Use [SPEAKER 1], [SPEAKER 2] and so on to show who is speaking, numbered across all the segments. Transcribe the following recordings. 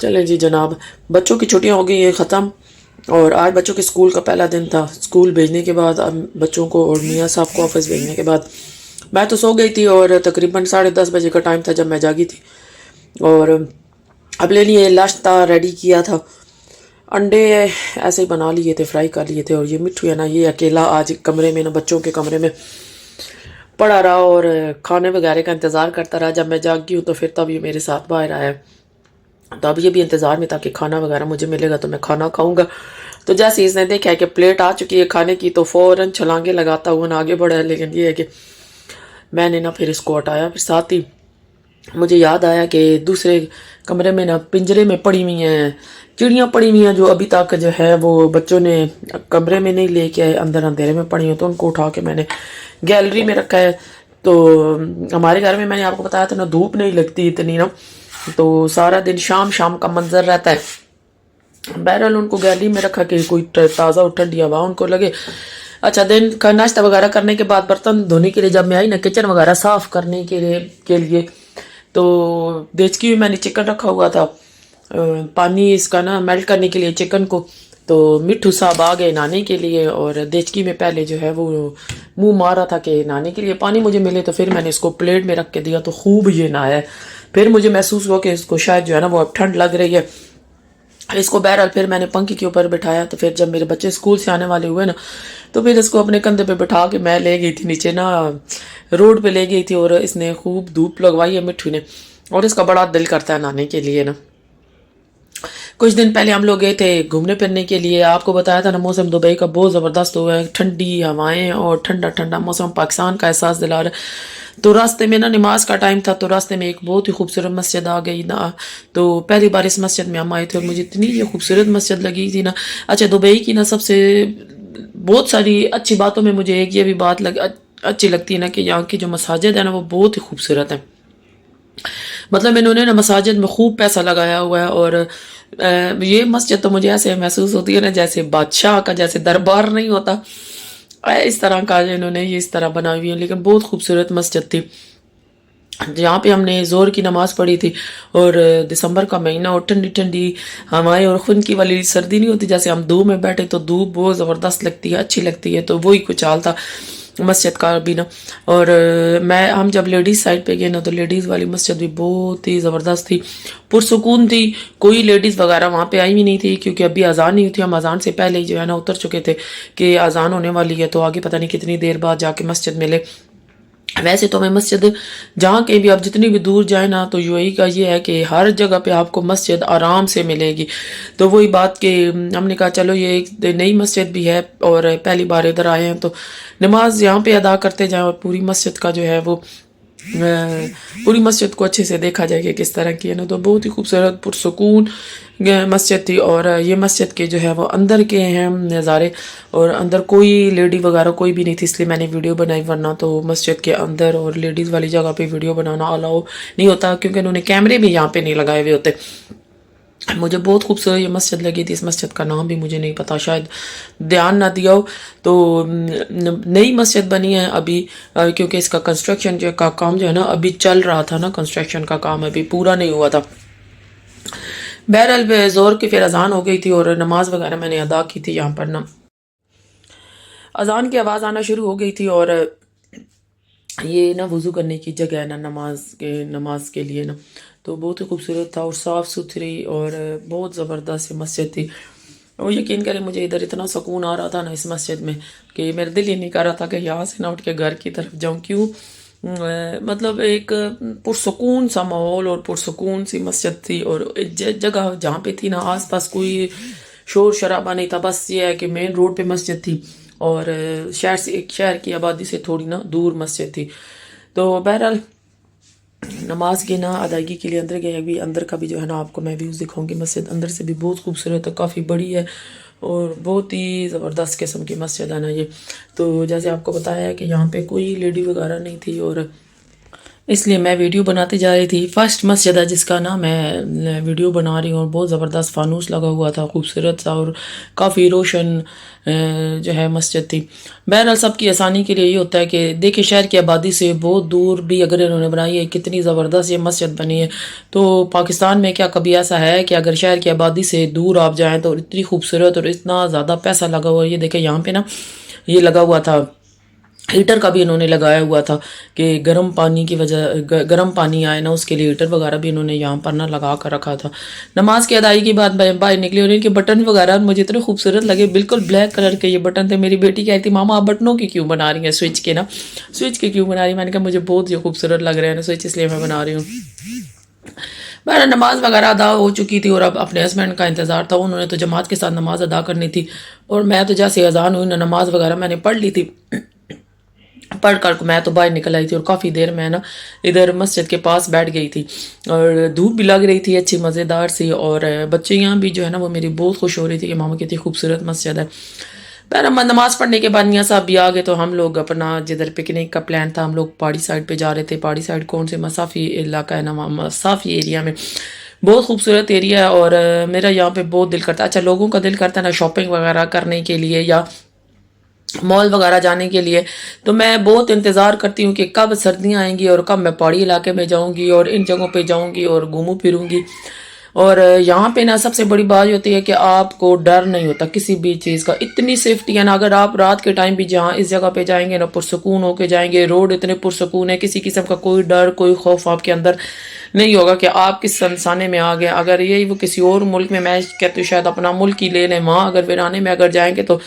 [SPEAKER 1] چلیں جی جناب، بچوں کی چھٹیاں ہو گئی ہیں ختم، اور آج بچوں کے اسکول کا پہلا دن تھا۔ اسکول بھیجنے کے بعد اب بچوں کو اور میاں صاحب کو آفس بھیجنے کے بعد میں تو سو گئی تھی، اور تقریباً 10:30 بجے کا ٹائم تھا جب میں جاگی تھی، اور اپنے لیے ناشتہ ریڈی کیا تھا۔ انڈے ایسے ہی بنا لیے تھے، فرائی کر لیے تھے، اور یہ مٹھو ہے نا، یہ اکیلا آج کمرے میں نا بچوں کے کمرے میں پڑا رہا اور کھانے وغیرہ کا انتظار کرتا رہا۔ جب میں جاگی ہوں تو پھر تب یہ میرے ساتھ باہر آیا، تو اب یہ بھی انتظار میں تھا کہ کھانا وغیرہ مجھے ملے گا تو میں کھانا کھاؤں گا۔ تو جیسے اس نے دیکھا ہے کہ پلیٹ آ چکی ہے کھانے کی تو فوراً چھلانگے لگاتا ہوا نا آگے بڑھا ہے، لیکن یہ ہے کہ میں نے نا پھر اس کو ہٹایا۔ پھر ساتھ ہی مجھے یاد آیا کہ دوسرے کمرے میں نا پنجرے میں پڑی ہوئی ہیں چڑیاں پڑی ہوئی ہیں، جو ابھی تک جو ہے وہ بچوں نے کمرے میں نہیں لے کے آئے، اندر اندھیرے میں پڑی ہیں، تو ان کو اٹھا کے میں نے گیلری میں رکھا ہے۔ تو ہمارے گھر میں نے آپ کو بتایا تھا نا دھوپ نہیں لگتی اتنی نا، تو سارا دن شام کا منظر رہتا ہے۔ بہرحال ان کو گیلری میں رکھا کہ کوئی تازہ اور ٹھنڈی ہوا ان کو لگے۔ اچھا، دن کا ناشتہ وغیرہ کرنے کے بعد برتن دھونے کے لیے جب میں آئی نا کچن وغیرہ صاف کرنے کے لیے تو دیچکی میں نے چکن رکھا ہوا تھا، پانی اس کا نا میلٹ کرنے کے لیے چکن کو، تو مٹھو صاحب آ گئے نہانے کے لیے، اور دیچکی میں پہلے جو ہے وہ منہ مارا تھا کہ نہانے کے لیے پانی مجھے ملے، تو پھر میں نے اس کو پلیٹ میں رکھ کے دیا تو خوب یہ نہایا ہے۔ پھر مجھے محسوس ہوا کہ اس کو شاید جو ہے نا وہ اب ٹھنڈ لگ رہی ہے، اس کو بہرحال پھر میں نے پنکھی کے اوپر بٹھایا۔ تو پھر جب میرے بچے اسکول سے آنے والے ہوئے نا تو پھر اس کو اپنے کندھے پہ بٹھا کے میں لے گئی تھی نیچے نا، روڈ پہ لے گئی تھی، اور اس نے خوب دھوپ لگوائی ہے مٹھو نے، اور اس کا بڑا دل کرتا ہے نہانے کے لیے نا۔ کچھ دن پہلے ہم لوگ گئے تھے گھومنے پھرنے کے لیے، آپ کو بتایا تھا نا موسم دبئی کا بہت زبردست ہوا ہے، ٹھنڈی ہوائیں اور ٹھنڈا ٹھنڈا موسم پاکستان کا احساس دلا رہا ہے۔ تو راستے میں نا نماز کا ٹائم تھا، تو راستے میں ایک بہت ہی خوبصورت مسجد آ گئی نا، تو پہلی بار اس مسجد میں ہم آئے تھے اور مجھے اتنی یہ خوبصورت مسجد لگی تھی نا۔ اچھا، دبئی کی نا سب سے بہت ساری اچھی باتوں میں مجھے ایک یہ بھی بات اچھی لگتی ہے نا کہ یہاں کی جو مساجد ہے نا وہ بہت ہی خوبصورت ہے۔ مطلب انہوں نے نا مساجد میں خوب پیسہ لگایا ہوا ہے، اور یہ مسجد تو مجھے ایسے محسوس ہوتی ہے نا جیسے بادشاہ کا جیسے دربار نہیں ہوتا، اس طرح کا انہوں نے یہ اس طرح بنائی ہوئی ہے، لیکن بہت خوبصورت مسجد تھی۔ جہاں پہ ہم نے زور کی نماز پڑھی تھی، اور دسمبر کا مہینہ اور ٹھنڈی ٹھنڈی ہوائیں اور خنکی والی سردی نہیں ہوتی، جیسے ہم دھوپ میں بیٹھے تو دھوپ بہت زبردست لگتی ہے، اچھی لگتی ہے، تو وہی کچھ حال تھا مسجد کا بھی نا۔ اور ہم جب لیڈیز سائڈ پہ گئے نا تو لیڈیز والی مسجد بھی بہت ہی زبردست تھی، پرسکون تھی، کوئی لیڈیز وغیرہ وہاں پہ آئی بھی نہیں تھی، کیونکہ ابھی اذان نہیں ہوئی تھی، ہم اذان سے پہلے ہی جو ہے نا اتر چکے تھے کہ اذان ہونے والی ہے، تو آگے پتہ نہیں کتنی دیر بعد جا کے مسجد ملے۔ ویسے تو میں مسجد جہاں کہیں بھی آپ جتنی بھی دور جائیں نا تو یو اے ای کا یہ ہے کہ ہر جگہ پہ آپ کو مسجد آرام سے ملے گی، تو وہی بات کہ ہم نے کہا چلو یہ ایک نئی مسجد بھی ہے اور پہلی بار ادھر آئے ہیں تو نماز یہاں پہ ادا کرتے جائیں، اور پوری مسجد کا جو ہے وہ پوری مسجد کو اچھے سے دیکھا جائے کہ کس طرح کی ہے نا۔ تو بہت ہی خوبصورت پرسکون مسجد تھی، اور یہ مسجد کے جو ہے وہ اندر کے ہیں نظارے، اور اندر کوئی لیڈی وغیرہ کوئی بھی نہیں تھی، اس لیے میں نے ویڈیو بنائی، ورنہ تو مسجد کے اندر اور لیڈیز والی جگہ پہ ویڈیو بنانا الاؤ نہیں ہوتا، کیونکہ انہوں نے کیمرے بھی یہاں پہ نہیں لگائے ہوئے ہوتے۔ مجھے بہت خوبصورت یہ مسجد لگی تھی، اس مسجد کا نام بھی مجھے نہیں پتا، شاید دھیان نہ دیا ہو۔ تو نئی مسجد بنی ہے ابھی، کیونکہ اس کا کنسٹرکشن کا کام جو ہے نا ابھی چل رہا تھا نا، کنسٹرکشن کا کام ابھی پورا نہیں ہوا تھا۔ بہرحال زور کی پھر اذان ہو گئی تھی اور نماز وغیرہ میں نے ادا کی تھی یہاں پر نا۔ اذان کی آواز آنا شروع ہو گئی تھی، اور یہ نا وضو کرنے کی جگہ ہے نا نماز کے لیے نا، تو بہت ہی خوبصورت تھا اور صاف ستھری اور بہت زبردست مسجد تھی۔ اور یقین کریں مجھے ادھر اتنا سکون آ رہا تھا نا اس مسجد میں کہ میرا دل ہی نہیں کر رہا تھا کہ یہاں سے نہ اٹھ کے گھر کی طرف جاؤں، کیوں مطلب ایک پرسکون سا ماحول اور پرسکون سی مسجد تھی، اور جگہ جہاں پہ تھی نا آس پاس کوئی شور شرابہ نہیں تھا، بس یہ ہے کہ مین روڈ پہ مسجد تھی اور شہر کی آبادی سے تھوڑی نا دور مسجد تھی۔ تو بہرحال نماز کی نا ادائیگی کے لیے اندر گئے، ابھی اندر کا بھی جو ہے نا آپ کو میں ویوز دکھاؤں گی، مسجد اندر سے بھی بہت خوبصورت ہے، کافی بڑی ہے اور بہت ہی زبردست قسم کی مسجد ہے نا یہ۔ تو جیسے آپ کو بتایا ہے کہ یہاں پہ کوئی لیڈی وغیرہ نہیں تھی، اور اس لیے میں ویڈیو بناتی جا رہی تھی. فرسٹ مسجد ہے جس کا نا میں ویڈیو بنا رہی ہوں, اور بہت زبردست فانوس لگا ہوا تھا, خوبصورت سا اور کافی روشن جو ہے مسجد تھی. بہرحال سب کی آسانی کے لیے یہ ہوتا ہے کہ دیکھیں شہر کی آبادی سے بہت دور بھی اگر انہوں نے بنائی ہے, کتنی زبردست یہ مسجد بنی ہے. تو پاکستان میں کیا کبھی ایسا ہے کہ اگر شہر کی آبادی سے دور آپ جائیں تو اتنی خوبصورت اور اتنا زیادہ پیسہ لگا ہوا ہے. یہ دیکھیں یہاں پہ نا یہ لگا ہوا تھا, ہیٹر کا بھی انہوں نے لگایا ہوا تھا کہ گرم پانی کی وجہ گرم پانی آئے نا, اس کے لیے ہیٹر وغیرہ بھی انہوں نے یہاں پر نا لگا کر رکھا تھا. نماز کی ادائیگی کے بعد باہر نکلی اور ان کے بٹن وغیرہ مجھے اتنے خوبصورت لگے, بالکل بلیک کلر کے یہ بٹن تھے. میری بیٹی کہتی ماما آپ بٹنوں کی کیوں بنا رہی ہیں, سوئچ کے نا سوئچ کے کیوں بنا رہی ہیں. میں نے کہا مجھے بہت یہ خوبصورت لگ رہے ہیں نا سوئچ, اس لیے میں بنا رہی ہوں. بہرحال نماز وغیرہ ادا ہو چکی تھی اور اب اپنے ہسبینڈ کا انتظار تھا. انہوں نے تو جماعت کے ساتھ نماز ادا کرنی تھی, اور میں تو جیسے اذان ہوئی نا نماز وغیرہ میں نے پڑھ لی تھی. پڑھ کر میں تو باہر نکل آئی تھی, اور کافی دیر میں نا ادھر مسجد کے پاس بیٹھ گئی تھی, اور دھوپ بھی لگ رہی تھی اچھی مزیدار سی, اور بچے یہاں بھی جو ہے نا وہ میری بہت خوش ہو رہی تھی کہ ماما کتنی خوبصورت مسجد ہے. پہلے نماز پڑھنے کے بعد میاں صاحب بھی آ گئے, تو ہم لوگ اپنا جدھر پکنک کا پلان تھا ہم لوگ پہاڑی سائڈ پہ جا رہے تھے. پہاڑی سائڈ کون سے مسافی علاقہ ہے نا, مسافی ایریا میں بہت خوبصورت ایریا ہے, اور میرا یہاں پہ بہت دل کرتا ہے. اچھا لوگوں کا دل کرتا ہے نا شاپنگ وغیرہ کرنے کے لیے یا مال وغیرہ جانے کے لیے, تو میں بہت انتظار کرتی ہوں کہ کب سردیاں آئیں گی اور کب میں پہاڑی علاقے میں جاؤں گی اور ان جگہوں پہ جاؤں گی اور گھوموں پھروں گی. اور یہاں پہ نا سب سے بڑی بات یہ ہوتی ہے کہ آپ کو ڈر نہیں ہوتا کسی بھی چیز کا, اتنی سیفٹی ہے نا. اگر آپ رات کے ٹائم بھی جہاں اس جگہ پہ جائیں گے نا پرسکون ہو کے جائیں گے, روڈ اتنے پرسکون ہے, کسی قسم کا کوئی ڈر کوئی خوف آپ کے اندر نہیں ہوگا کہ آپ کس سنسانے میں آ گئے. اگر یہی وہ کسی اور ملک میں کہتی ہوں شاید اپنا ملک ہی لے لیں, وہاں اگر ویرانے میں اگر جائیں گے تو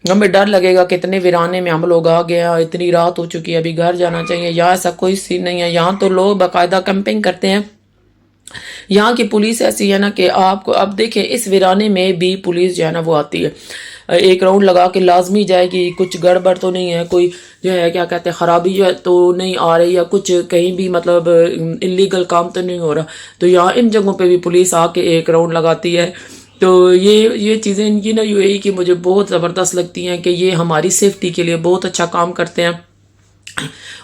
[SPEAKER 1] ہمیں ڈر لگے گا کہ اتنے ویرانے میں ہم لوگ آ گئے ہیں, اتنی رات ہو چکی ہے, ابھی گھر جانا چاہیے. یہاں ایسا کوئی سین نہیں ہے, یہاں تو لوگ باقاعدہ کیمپنگ کرتے ہیں. یہاں کی پولیس ایسی ہے نا کہ آپ کو اب دیکھیں اس ویرانے میں بھی پولیس جو ہے نا وہ آتی ہے, ایک راؤنڈ لگا کے لازمی جائے گی, کچھ گڑبڑ تو نہیں ہے, کوئی جو ہے کیا کہتے ہیں خرابی جو ہے تو نہیں آ رہی, یا کچھ کہیں بھی مطلب انلیگل کام تو نہیں ہو رہا. تو یہاں ان جگہوں پہ بھی پولیس آ کے ایک راؤنڈ لگاتی ہے. تو یہ چیزیں ان کی نا یو اے ای کی مجھے بہت زبردست لگتی ہیں کہ یہ ہماری سیفٹی کے لیے بہت اچھا کام کرتے ہیں.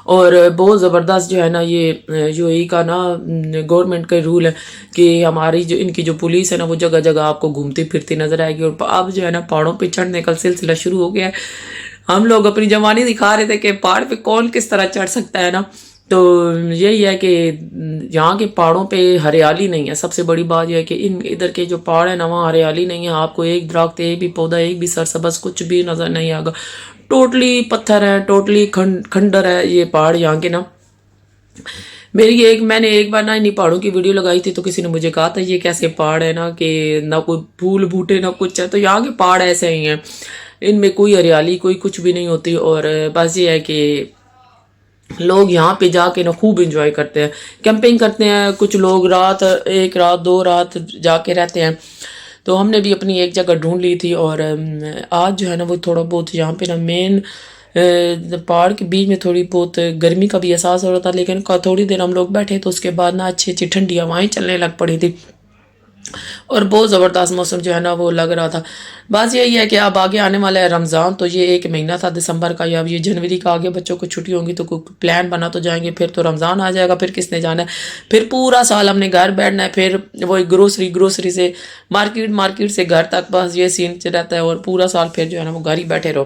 [SPEAKER 1] اور بہت زبردست جو ہے نا یہ یو اے ای کا نا گورنمنٹ کا رول ہے کہ ہماری جو ان کی جو پولیس ہے نا وہ جگہ جگہ آپ کو گھومتی پھرتی نظر آئے گی. اور اب جو ہے نا پہاڑوں پہ چڑھنے کا سلسلہ شروع ہو گیا ہے. ہم لوگ اپنی جوانی دکھا رہے تھے کہ پہاڑ پہ کون کس طرح چڑھ سکتا ہے نا, تو یہی ہے کہ یہاں کے پہاڑوں پہ ہریالی نہیں ہے. سب سے بڑی بات یہ ہے کہ ادھر کے جو پہاڑ ہیں نا وہاں ہریالی نہیں ہے, آپ کو ایک درخت ایک بھی پودا ایک بھی سرسبز کچھ بھی نظر نہیں آگا. ٹوٹلی پتھر ہے, ٹوٹلی کھنڈر ہے یہ پہاڑ یہاں کے نا. میں نے ایک بار نا انہیں پہاڑوں کی ویڈیو لگائی تھی, تو کسی نے مجھے کہا تھا یہ کیسے پہاڑ ہے نا کہ نہ کوئی پھول بوٹے نہ کچھ ہے. تو یہاں کے پہاڑ ایسے ہی ہیں, ان میں کوئی ہریالی کوئی کچھ بھی نہیں ہوتی. اور بس یہ ہے کہ لوگ یہاں پہ جا کے نا خوب انجوائے کرتے ہیں, کیمپنگ کرتے ہیں. کچھ لوگ ایک رات دو رات جا کے رہتے ہیں. تو ہم نے بھی اپنی ایک جگہ ڈھونڈ لی تھی, اور آج جو ہے نا وہ تھوڑا بہت یہاں پہ نا مین پہاڑ کے بیچ میں تھوڑی بہت گرمی کا بھی احساس ہو رہا تھا, لیکن تھوڑی دیر ہم لوگ بیٹھے تو اس کے بعد نا اچھی اچھی ٹھنڈی ہوائیں چلنے لگ پڑی تھی, اور بہت زبردست موسم جو ہے نا وہ لگ رہا تھا. بس یہی ہے کہ اب آگے آنے والا ہے رمضان, تو یہ ایک مہینہ تھا دسمبر کا, یا اب یہ جنوری کا آگے بچوں کو چھٹی ہوں گی تو کوئی پلان بنا تو جائیں گے. پھر تو رمضان آ جائے گا, پھر کس نے جانا ہے, پھر پورا سال ہم نے گھر بیٹھنا ہے. پھر وہی گروسری سے مارکیٹ سے گھر تک, بس یہ سین رہتا ہے. اور پورا سال پھر جو ہے نا وہ گھر ہی بیٹھے رہو.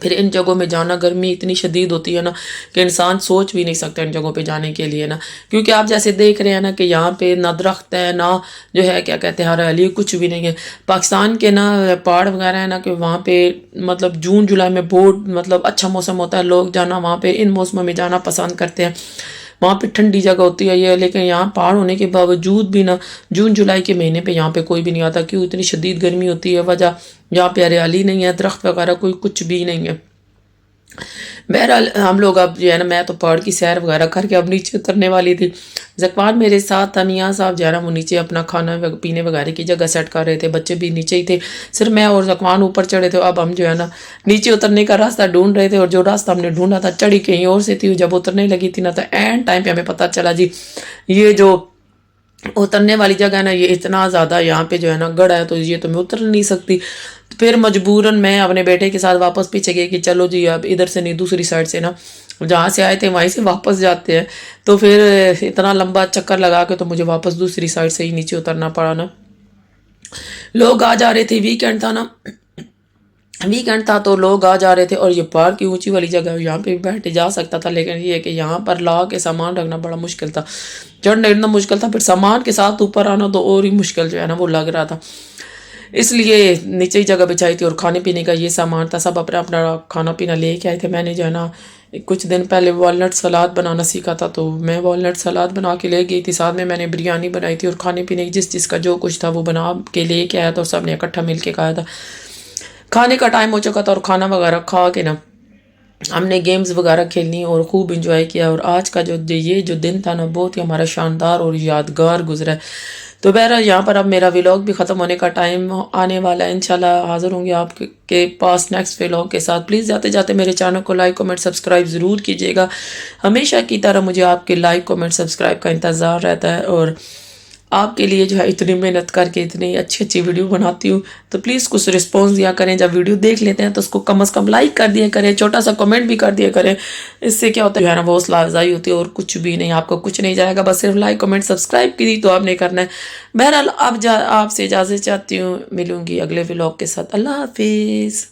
[SPEAKER 1] پھر ان جگہوں میں جانا, گرمی اتنی شدید ہوتی ہے نا کہ انسان سوچ بھی نہیں سکتا ان جگہوں پہ جانے کے لیے نا, کیونکہ آپ جیسے دیکھ رہے ہیں نا کہ یہاں پہ نہ درخت ہے نہ جو ہے کیا کہتے ہیں ہریالی کچھ بھی نہیں ہے. پاکستان کے نا پہاڑ وغیرہ ہے نا کہ وہاں پہ مطلب جون جولائی میں بہت مطلب اچھا موسم ہوتا ہے, لوگ جانا وہاں پہ ان موسموں میں جانا پسند کرتے ہیں, وہاں پہ ٹھنڈی جگہ ہوتی ہے یہ. لیکن یہاں پہاڑ ہونے کے باوجود بھی نا جون جولائی کے مہینے پہ یہاں پہ کوئی بھی نہیں آتا, کیوں اتنی شدید گرمی ہوتی ہے. وجہ یہاں پہ ہریالی نہیں ہے, درخت وغیرہ کوئی کچھ بھی نہیں ہے. بہرحال ہم لوگ اب جو ہے نا میں تو پہاڑ کی سیر وغیرہ کر کے اب نیچے اترنے والی تھی. زکوان میرے ساتھ تھا, میاں صاحب جو ہے نا وہ نیچے اپنا کھانا پینے وغیرہ کی جگہ سیٹ کر رہے تھے, بچے بھی نیچے ہی تھے, صرف میں اور زکوان اوپر چڑھے تھے. اب ہم جو ہے نا نیچے اترنے کا راستہ ڈھونڈ رہے تھے, اور جو راستہ ہم نے ڈھونڈا تھا چڑھی کہیں اور سے تھی. جب اترنے لگی تھی نا تو اینڈ ٹائم پہ ہمیں پتہ چلا جی یہ جو اترنے والی جگہ ہے نا یہ اتنا زیادہ یہاں پہ جو ہے نا گڑھ ہے, تو یہ تو میں اتر نہیں سکتی. پھر مجبوراً میں اپنے بیٹے کے ساتھ واپس پیچھے گئی کہ چلو جی اب ادھر سے نہیں دوسری سائڈ سے نا جہاں سے آئے تھے وہیں سے واپس جاتے ہیں، تو پھر اتنا لمبا چکر لگا کے تو مجھے واپس دوسری سائڈ سے ہی نیچے اترنا پڑا نا۔ لوگ آ جا رہے تھے، ویکینڈ تھا نا، ویکینڈ تھا تو لوگ آ جا رہے تھے، اور یہ پہاڑ کی اونچی والی جگہ ہے، یہاں پہ بھی بیٹھے جا سکتا تھا، لیکن یہ ہے کہ یہاں پر لا کے سامان رکھنا بڑا مشکل تھا، چڑھنا اتنا مشکل تھا، پھر سامان کے ساتھ اوپر آنا تو اور ہی مشکل جو ہے نا وہ لگ رہا تھا، اس لیے نیچے ہی جگہ بچائی تھی، اور کھانے پینے کا یہ سامان تھا، سب اپنا اپنا کھانا پینا لے کے آئے تھے۔ میں نے جو ہے نا کچھ دن پہلے والنٹ سلاد بنانا سیکھا تھا، تو میں والنٹ سلاد بنا کے لے گئی تھی، ساتھ میں نے بریانی بنائی تھی، اور کھانے پینے کی جس کا جو کچھ تھا وہ بنا کے لے کے آیا تھا، اور سب نے اکٹھا مل کے کھایا تھا۔ کھانے کا ٹائم ہو چکا تھا، اور کھانا وغیرہ کھا کے نا ہم نے گیمز وغیرہ کھیلنی اور خوب انجوائے کیا، اور آج کا یہ جو دن تھا نا بہت ہی ہمارا شاندار اور یادگار گزرا ہے۔ تو بہرحال یہاں پر اب میرا ولاگ بھی ختم ہونے کا ٹائم آنے والا ہے، انشاءاللہ حاضر ہوں گے آپ کے پاس نیکسٹ ولاگ کے ساتھ۔ پلیز جاتے جاتے میرے چینل کو لائک کمنٹ سبسکرائب ضرور کیجیے گا، ہمیشہ کی طرح مجھے آپ کے لائک کمنٹ سبسکرائب کا انتظار رہتا ہے، اور آپ کے لیے جو ہے اتنی محنت کر کے اتنی اچھی اچھی ویڈیو بناتی ہوں، تو پلیز کچھ رسپانس دیا کریں، جب ویڈیو دیکھ لیتے ہیں تو اس کو کم از کم لائک کر دیا کریں، چھوٹا سا کمنٹ بھی کر دیا کریں، اس سے کیا ہوتا ہے نا وہ حوصلہ افزائی ہوتی ہے، اور کچھ بھی نہیں، آپ کو کچھ نہیں جائے گا، بس صرف لائک کمنٹ سبسکرائب کی تو آپ نے کرنا ہے۔ بہرحال اب آپ سے اجازت چاہتی ہوں، ملوں گی اگلے ولاگ کے ساتھ، اللہ حافظ۔